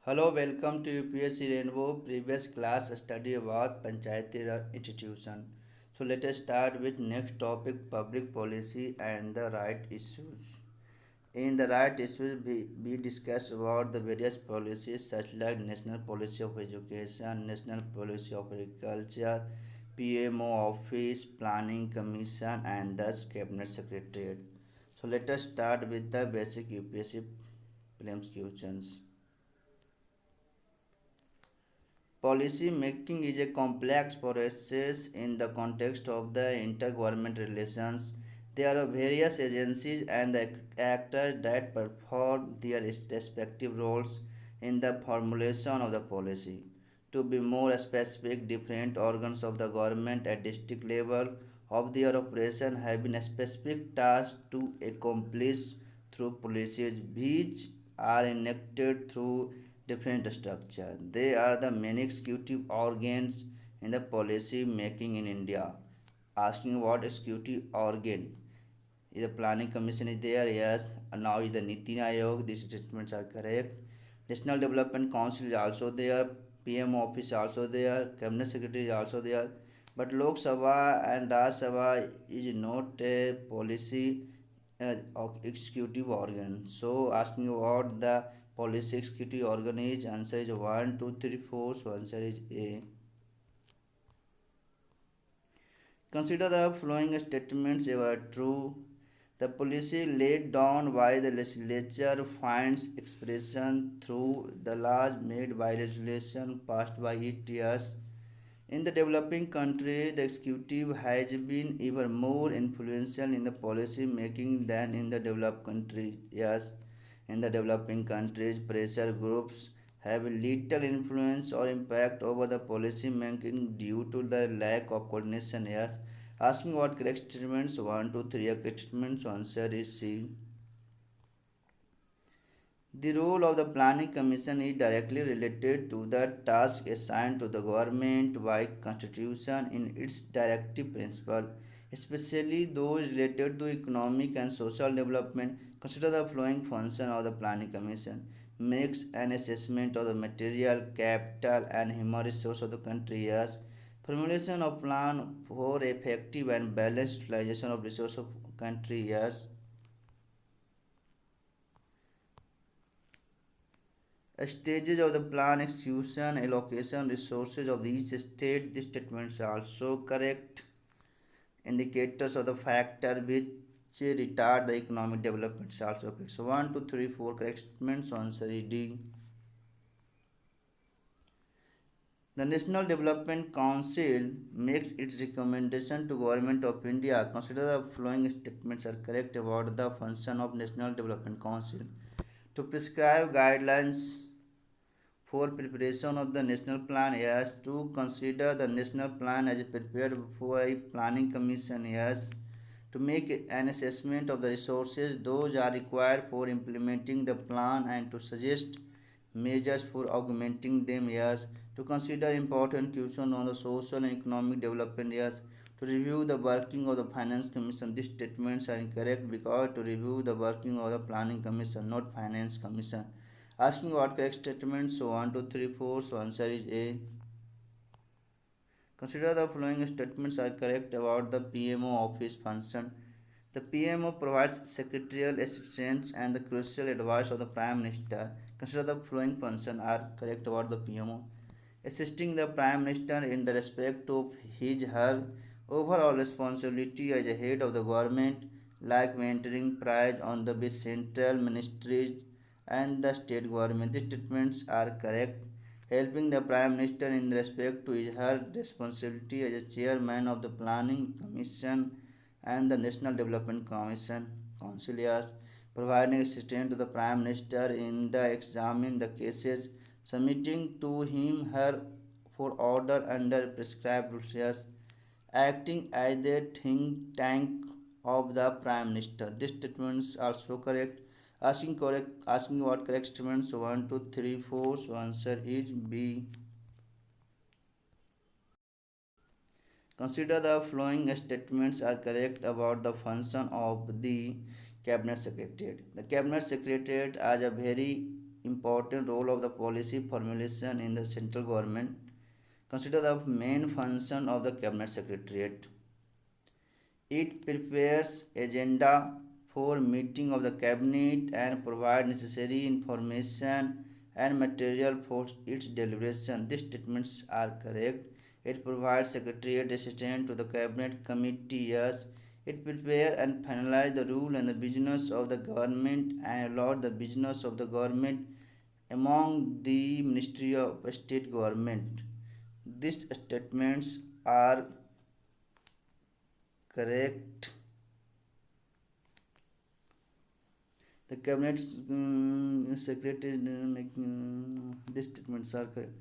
Hello, welcome to UPSC Rainbow. Previous class study about Panchayati Raj institution. So let us start with next topic public policy and the right issues. In the right issues, we discuss about the various policies such like national policy of education, national policy of agriculture, PMO office, planning commission, and thus cabinet secretariat. So let us start with the basic UPSC prelims questions. Policy making is a complex process in the context of the intergovernment relations. There are various agencies and the actors that perform their respective roles in the formulation of the policy. To be more specific, different organs of the government at district level of their operation have been specific tasks to accomplish through policies which are enacted through different structure. They are the main executive organs in the policy making in India. Asking what executive organ is the planning commission is there? Yes. And now is the Niti Aayog. These statements are correct. National Development Council is also there. PM office is also there. Cabinet Secretary is also there. But Lok Sabha and Raj Sabha is not a policy executive organ. So asking what the policy executive organ is, answer is 1, 2, 3, 4. So answer is A. Consider the following statements ever true. The policy laid down by the legislature finds expression through the laws made by legislation passed by it. Yes. In the developing country, the executive has been even more influential in the policy making than in the developed countries. Yes, in the developing countries, pressure groups have little influence or impact over the policy making due to the lack of coordination. Yes, asking what correct statements 1, 2, 3 are correct statements. Answer is C. The role of the Planning Commission is directly related to the task assigned to the government by Constitution in its directive principle, especially those related to economic and social development. Consider the following function of the Planning Commission. Makes an assessment of the material, capital and human resource of the country. Yes. Formulation of plan for effective and balanced utilization of resource of country. Yes. Stages of the plan execution, allocation, resources of each state. These statements are also correct. Indicators of the factor which retard the economic development is also correct. So 1, 2, 3, 4 correct statements. Answer is D. The National Development Council makes its recommendation to Government of India. Consider the following statements are correct about the function of National Development Council. To prescribe guidelines for preparation of the national plan. Yes. To consider the national plan as prepared for a planning commission. Yes. To make an assessment of the resources those are required for implementing the plan and to suggest measures for augmenting them. Yes. To consider important questions on the social and economic development. Yes. To review the working of the finance commission. These statements are incorrect because to review the working of the planning commission, not finance commission. Asking what correct statement. So 1, 2, 3, 4. So answer is A. Consider the following statements are correct about the PMO office function. The PMO provides secretarial assistance and the crucial advice of the Prime Minister. Consider the following function are correct about the PMO. Assisting the Prime Minister in the respect of her overall responsibility as a head of the government, like maintaining pride on the central ministries and the state government. These statements are correct. Helping the Prime Minister in respect to her responsibility as a chairman of the Planning Commission and the National Development Commission. Council. Yes. Providing assistance to the Prime Minister in the examine the cases, submitting to him her for order under prescribed rules. Yes. Acting as the think tank of the Prime Minister. This statements also correct. Asking what correct statements 1, 2, 3, 4. So answer is B. Consider the following statements are correct about the function of the Cabinet Secretariat. The Cabinet Secretariat as a very important role of the policy formulation in the central government. Consider the main function of the cabinet secretariat. It prepares agenda for meeting of the cabinet and provide necessary information and material for its deliberation. These statements are correct. It provides secretariat assistance to the cabinet committees. It prepare and finalize the rule and the business of the government and allot the business of the government among the Ministry of State Government. These statements are correct. The cabinet secretary making these statements are correct.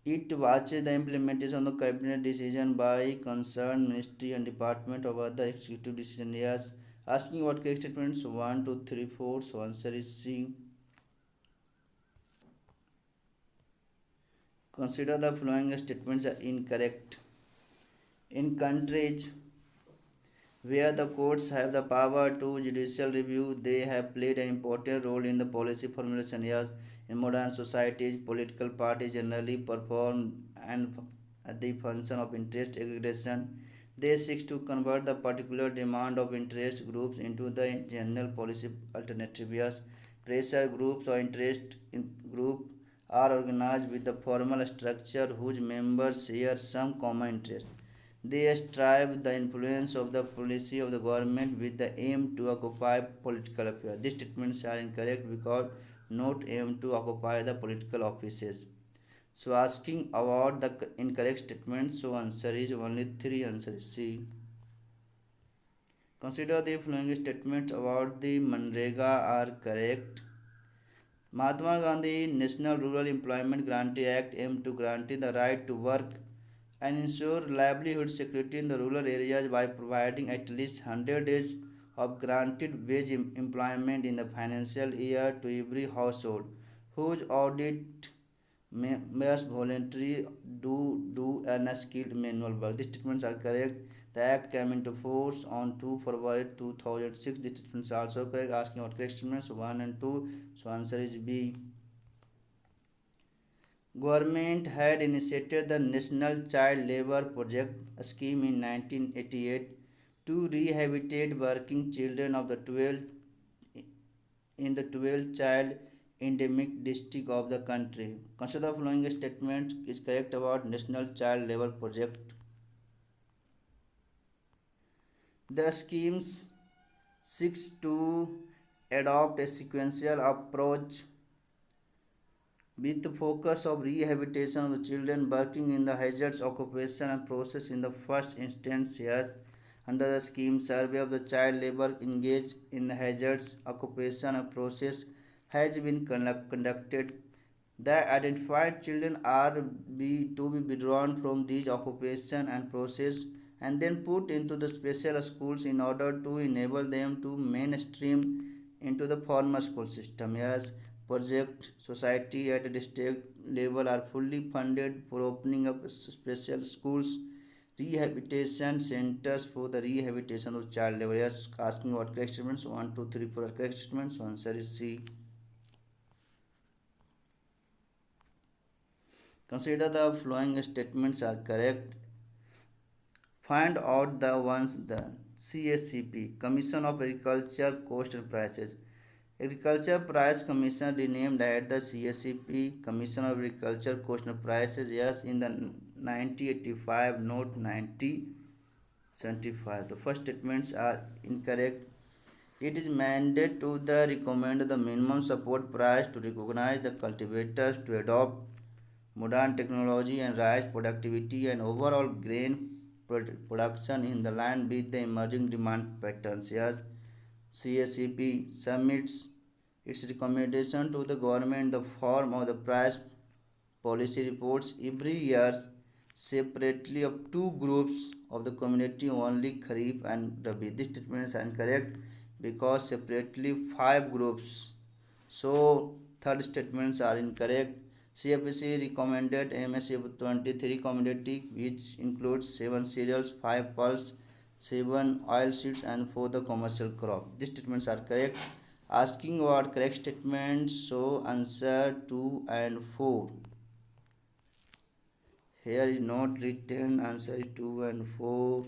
It watches the implementation of the cabinet decision by concerned ministry and department of other executive decision areas. Asking what correct statements 1, 2, 3, 4. So answer is C. Consider the following statements are incorrect. In countries where the courts have the power to judicial review, they have played an important role in the policy formulation. Yes, in modern societies, political parties generally perform and the function of interest aggregation. They seek to convert the particular demand of interest groups into the general policy alternative. Yes, pressure groups or interest group are organized with the formal structure whose members share some common interest. They strive the influence of the policy of the government with the aim to occupy political affairs. These statements are incorrect because not aim to occupy the political offices. So asking about the incorrect statement, so answer is only 3, answer is C. Consider the following statements about the Manrega are correct. Mahatma Gandhi National Rural Employment Guarantee Act aimed to guarantee the right to work and ensure livelihood security in the rural areas by providing at least 100 days of guaranteed wage employment in the financial year to every household whose audit must voluntarily do unskilled manual work. These statements are correct. The act came into force on 2 February 2006. These statements are also correct. Asking what correct statements 1 and 2. So answer is B. Government had initiated the National Child Labour Project scheme in 1988 to rehabilitate working children of the 12 in the 12 child endemic district of the country. Consider the following statement is correct about National Child Labour Project. The schemes seeks to adopt a sequential approach with the focus of rehabilitation of the children working in the hazardous occupation and process in the first instance. Yes, under the scheme, survey of the child labor engaged in the hazardous occupation and process has been conducted. The identified children are to be withdrawn from these occupation and process and then put into the special schools in order to enable them to mainstream into the formal school system. Yes, project society at the district level are fully funded for opening up special schools, rehabilitation centers for the rehabilitation of child labor. Yes, asking what correct statements 1, 2, 3, 4 are correct statements. So answer is C. Consider the following statements are correct. Find out the ones the CACP Commission of Agriculture Cost and Prices. Agriculture Price Commission renamed as the CACP Commission of Agriculture Cost and Prices. Yes, in the 1985, not 1975. The first statements are incorrect. It is mandated to the recommend the minimum support price to recognize the cultivators to adopt modern technology and rise productivity and overall grain production in the land with the emerging demand patterns. Yes, CACP submits its recommendation to the government in the form of the price policy reports every year separately of two groups of the community only Kharif and Rabi. This statement is incorrect because separately 5 groups. So third statements are incorrect. CFC recommended MSF 23 commodity which includes 7 cereals, 5 pulse, 7 oil seeds and 4 the commercial crop. These statements are correct. Asking what correct statements, so answer 2 and 4. Here is not written, answer is 2 and 4.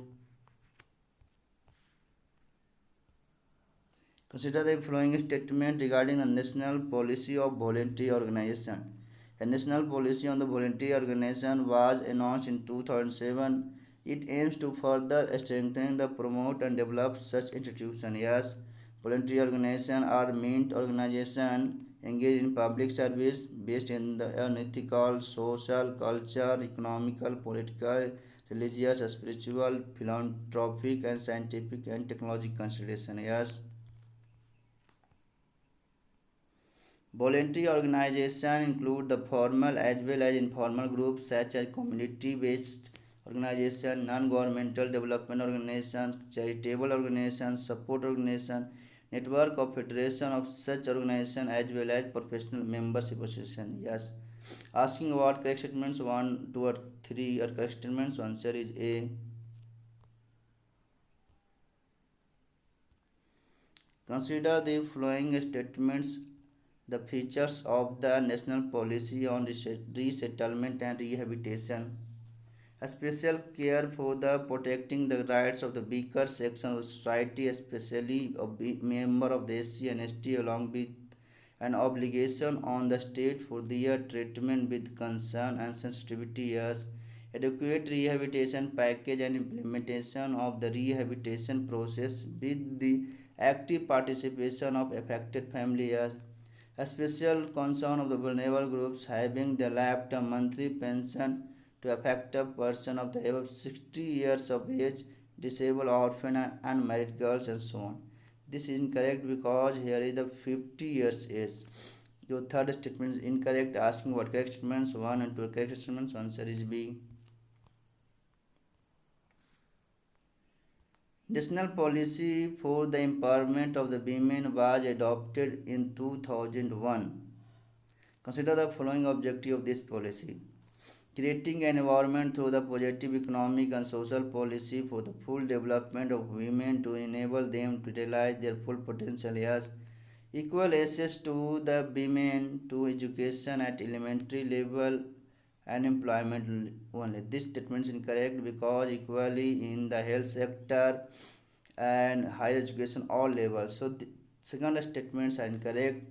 Consider the following statement regarding the national policy of voluntary organization. The national policy on the voluntary organization was announced in 2007. It aims to further strengthen the promote and develop such institutions. Yes, voluntary organizations are meant organizations engaged in public service based in the ethical, social, cultural, economical, political, religious, spiritual, philanthropic, and scientific and technological consideration. Yes. Voluntary organizations include the formal as well as informal groups such as community-based organizations, non-governmental development organizations, charitable organizations, support organizations, network of federation of such organizations as well as professional membership association. Yes. Asking about correct statements 1, 2 or 3 are correct statements. Answer is A. Consider the following statements the features of the national policy on resettlement and rehabilitation. A special care for the protecting the rights of the weaker section of society, especially a member of the SC and ST, along with an obligation on the state for their treatment with concern and sensitivity as adequate rehabilitation package and implementation of the rehabilitation process with the active participation of affected families. A special concern of the vulnerable groups having the lifetime monthly pension to affected person of the above 60 years of age, disabled orphan and unmarried girls and so on. This is incorrect because here is the 50 years age. Your third statement is incorrect. Asking what correct statements 1 and 2 correct statements. Answer is B. National policy for the empowerment of the women was adopted in 2001. Consider the following objective of this policy. Creating an environment through the positive economic and social policy for the full development of women to enable them to realize their full potential as equal access to the women to education at elementary level and employment only. This statement is incorrect because equally in the health sector and higher education all levels. So the second statements are incorrect.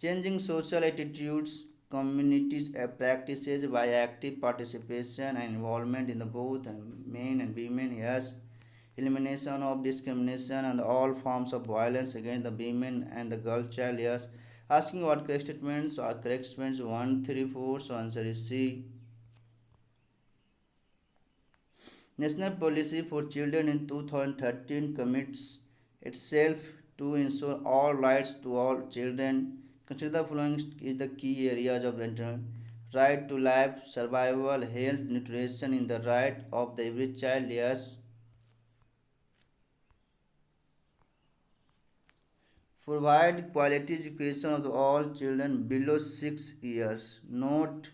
Changing social attitudes, communities practices by active participation and involvement in the both men and women. Yes. Elimination of discrimination and all forms of violence against the women and the girl child. Yes. Asking what correct statements are correct statements 1, 3, 4. So answer is C. National policy for children in 2013 commits itself to ensure all rights to all children. Consider the following is the key areas of internet. Right to life, survival, health, nutrition in the right of the every child. Yes. Provide quality education of all children below 6 years, not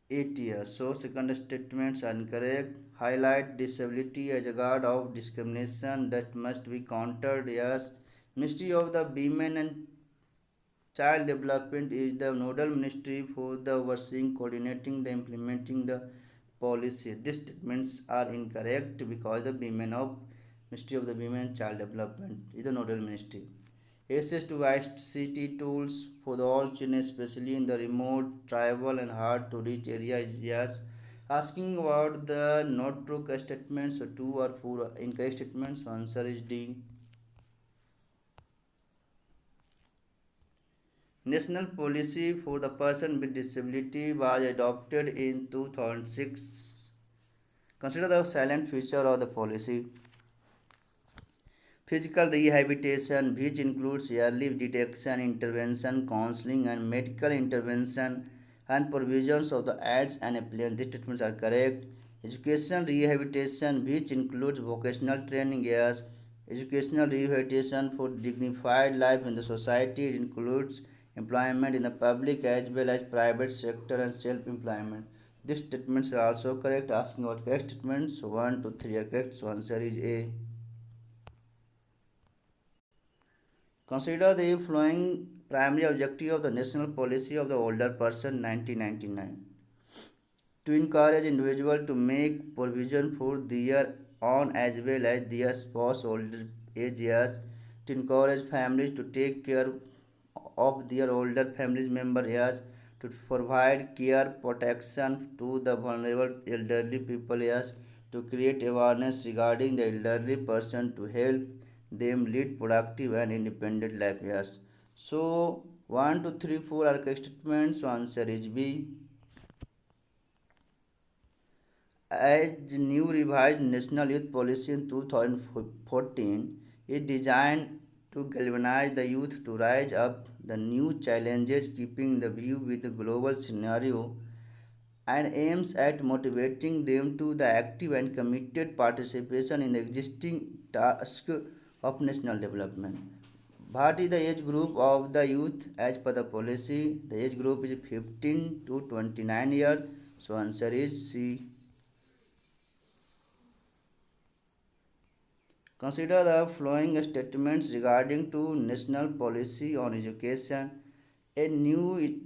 8 years. So second statements are incorrect. Highlight disability as a guard of discrimination that must be countered. Yes. Ministry of the Women and Child Development is the nodal ministry for the overseeing, coordinating, the implementing the policy. These statements are incorrect because the Women of Ministry of the Women and Child Development is the nodal ministry. Access to ICT tools for the all children, especially in the remote, tribal, and hard to reach areas. Yes. Asking about the not true statements, so 2 or 4 incorrect statements. So answer is D. National policy for the person with disability was adopted in 2006. Consider the silent feature of the policy. Physical rehabilitation, which includes early detection, intervention, counseling, and medical intervention, and provisions of the aids and appliance. These statements are correct. Education rehabilitation, which includes vocational training, yes. Educational rehabilitation for dignified life in the society. It includes employment in the public as well as private sector and self-employment. These statements are also correct. Asking about correct statements 1 to 3 are correct. So answer is A. Consider the following primary objective of the national policy of the older person 1999: to encourage individuals to make provision for their own as well as their spouse older age years, to encourage families to take care of their older family member years, to provide care protection to the vulnerable elderly people years, to create awareness regarding the elderly person to help them lead productive and independent life years. So 1 2 3 4 are correct statements. So answer is B. As new revised National Youth Policy in 2014 is designed to galvanize the youth to rise up the new challenges, keeping the view with the global scenario, and aims at motivating them to the active and committed participation in the existing task of national development. What is the age group of the youth as per the policy? The age group is 15 to 29 years. So answer is C. Consider the following statements regarding to national policy on education. A new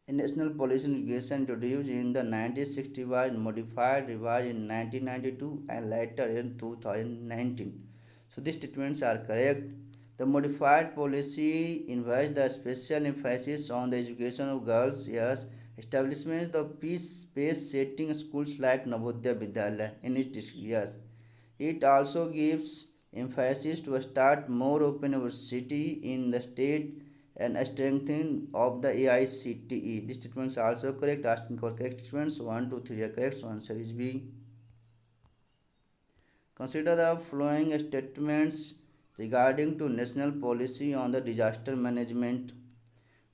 national policy on education introduced in the 1965, modified, revised in 1992 and later in 2019. So these statements are correct. The modified policy invites the special emphasis on the education of girls. Yes, establishments of peace setting schools like Navodaya Vidyalaya in each district. Yes, it also gives emphasis to start more open university in the state and strengthening of the AICTE. These statements are also correct. Asking for correct statements. 1, 2, 3 are correct. So answer is B. Consider the following statements regarding to national policy on the disaster management.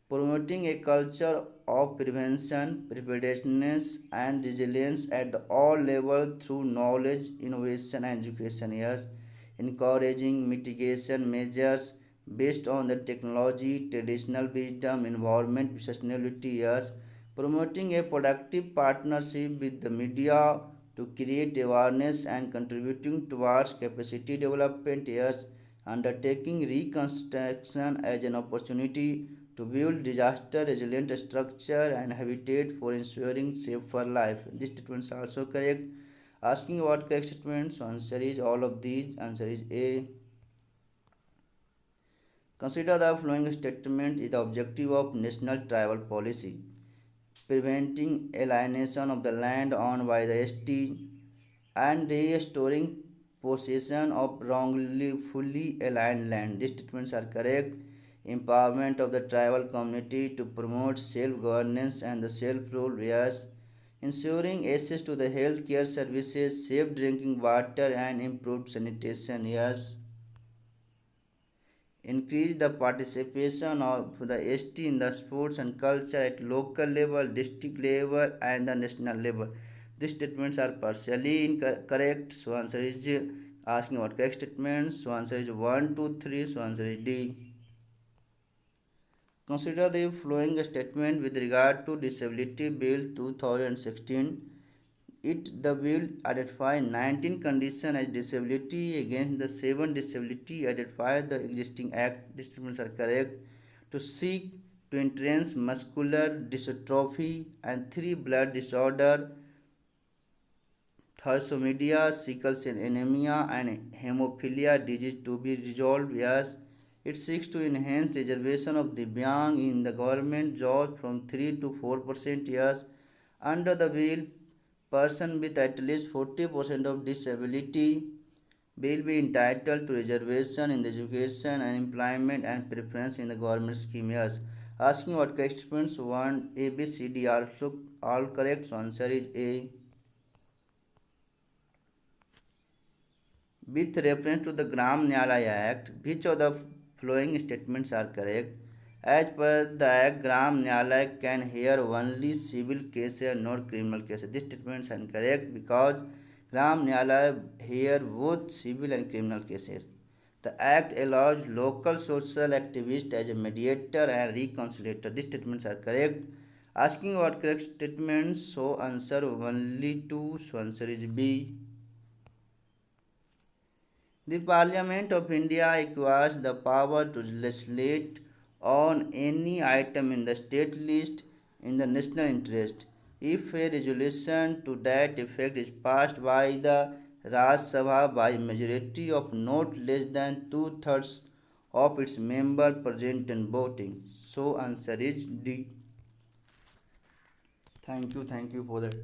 Promoting a culture of prevention, preparedness, and resilience at the all levels through knowledge, innovation, and education. Yes, encouraging mitigation measures based on the technology, traditional wisdom, environment, sustainability. Yes, promoting a productive partnership with the media to create awareness and contributing towards capacity development. Yes, undertaking reconstruction as an opportunity to build disaster resilient structure and habitat for ensuring safer life. This statements are also correct. Asking about correct statements, so answer is all of these. Answer is A. Consider the following statement is the objective of national tribal policy: preventing alienation of the land owned by the ST and restoring possession of wrongly fully aligned land. These statements are correct. Empowerment of the tribal community to promote self-governance and the self-rule. Yes, ensuring access to the health care services, safe drinking water, and improved sanitation. Yes, increase the participation of the ST in the sports and culture at local level, district level, and the national level. These statements are partially incorrect. So answer is asking about correct statements. So answer is 1, 2, 3. So answer is D. Consider the following statement with regard to Disability Bill 2016. The bill identifies 19 conditions as disability against the 7 disability identified the existing act. These statements are correct. To seek to entrance muscular dystrophy and 3 blood disorder, thalassemia, sickle cell anemia, and hemophilia disease to be resolved. Yes, it seeks to enhance reservation of Divyang in the government jobs from 3 to 4%. Yes, under the bill, person with at least 40% of disability will be entitled to reservation in the education and employment and preference in the government scheme. Yes, asking what correct statements 1 A B C D are so all correct. So answer is A. With reference to the Gram Nyalaya Act, which of the following statements are correct? As per the Act, Gram Nyalaya can hear only civil cases and not criminal cases. These statements are incorrect because Gram Nyalaya hear both civil and criminal cases. The Act allows local social activists as a mediator and reconciliator. These statements are correct. Asking what correct statements, so answer only two. So answer is B. The Parliament of India acquires the power to legislate on any item in the state list in the national interest. If a resolution to that effect is passed by the Raj Sabha by a majority of not less than two-thirds of its members present and voting. So answer is D. Thank you for that.